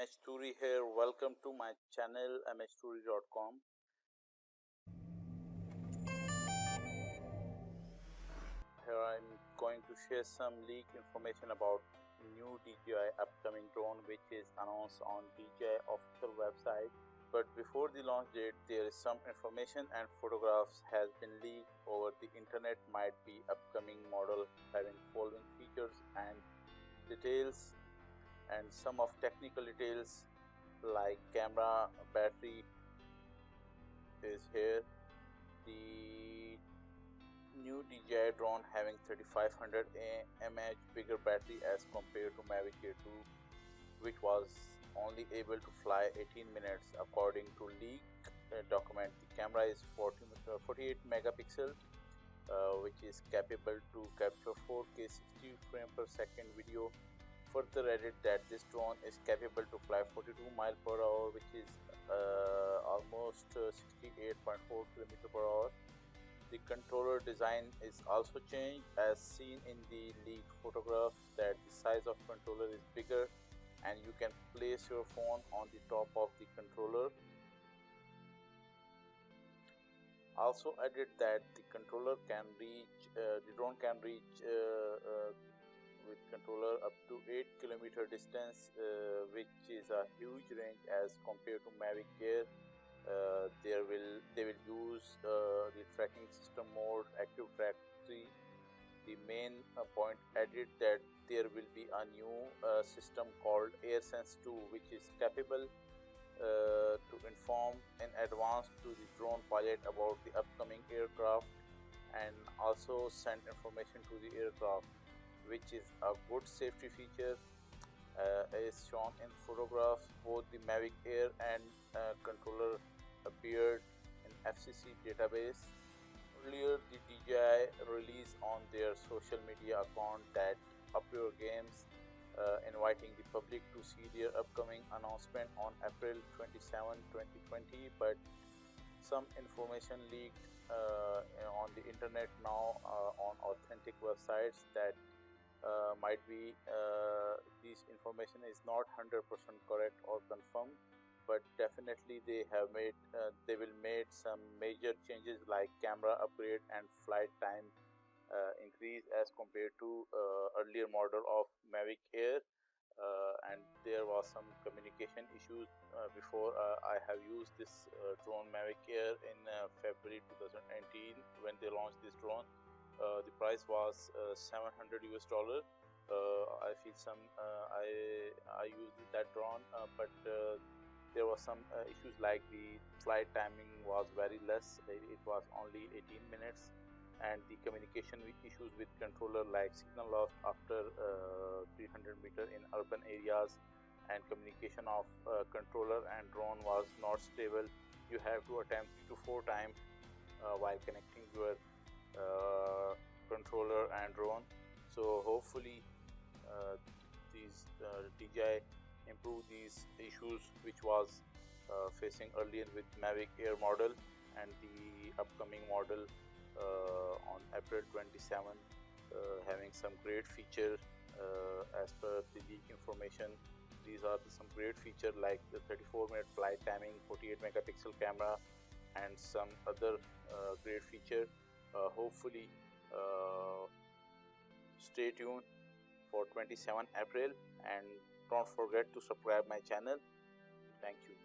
MHTuri here. Welcome to my channel mhturi.com. Here I'm going to share some leak information about new DJI upcoming drone which is announced on DJI official website. But before the launch date, there is some information and photographs has been leaked over the internet. Might be upcoming model having following features and details, and some of technical details like camera, battery is here. The new DJI drone having 3500 mAh bigger battery as compared to Mavic Air 2, which was only able to fly 18 minutes according to leak document. The camera is 48 megapixel, which is capable to capture 4K 60 frame per second video. Further added that this drone is capable to fly 42 miles per hour, which is almost 68.4 km per hour. The controller design is also changed, as seen in the leaked photographs that the size of controller is bigger and you can place your phone on the top of the controller. Also added that the controller can reach, the drone can reach with controller up to 8 km distance, which is a huge range as compared to Mavic Air. They will use the tracking system mode, active track 3. The main point added that there will be a new system called AirSense 2, which is capable to inform in advance to the drone pilot about the upcoming aircraft and also send information to the aircraft, which is a good safety feature. As shown in photographs, both the Mavic Air and controller appeared in FCC database. Earlier, the DJI released on their social media account that Up Your Games, inviting the public to see their upcoming announcement on April 27, 2020, but some information leaked on the internet now on authentic websites that might be this information is not 100% correct or confirmed, but definitely they will made some major changes like camera upgrade and flight time increase as compared to earlier model of Mavic Air. And there was some communication issues before. I have used this drone Mavic Air in February 2019 when they launched this drone. The price was $700 US. I feel I used that drone, but there was some issues like the flight timing was very less. It was only 18 minutes, and the communication issues with controller like signal loss after 300 meter in urban areas, and communication of controller and drone was not stable. You have to attempt 3 to 4 times while connecting your controller and drone. So hopefully these DJI improve these issues which was facing earlier with Mavic Air model, and the upcoming model on April 27 having some great feature as per the leak information. These are some great feature like the 34-minute flight timing, 48 megapixel camera, and some other great feature. Hopefully stay tuned for 27 April, and don't forget to subscribe my channel. Thank you.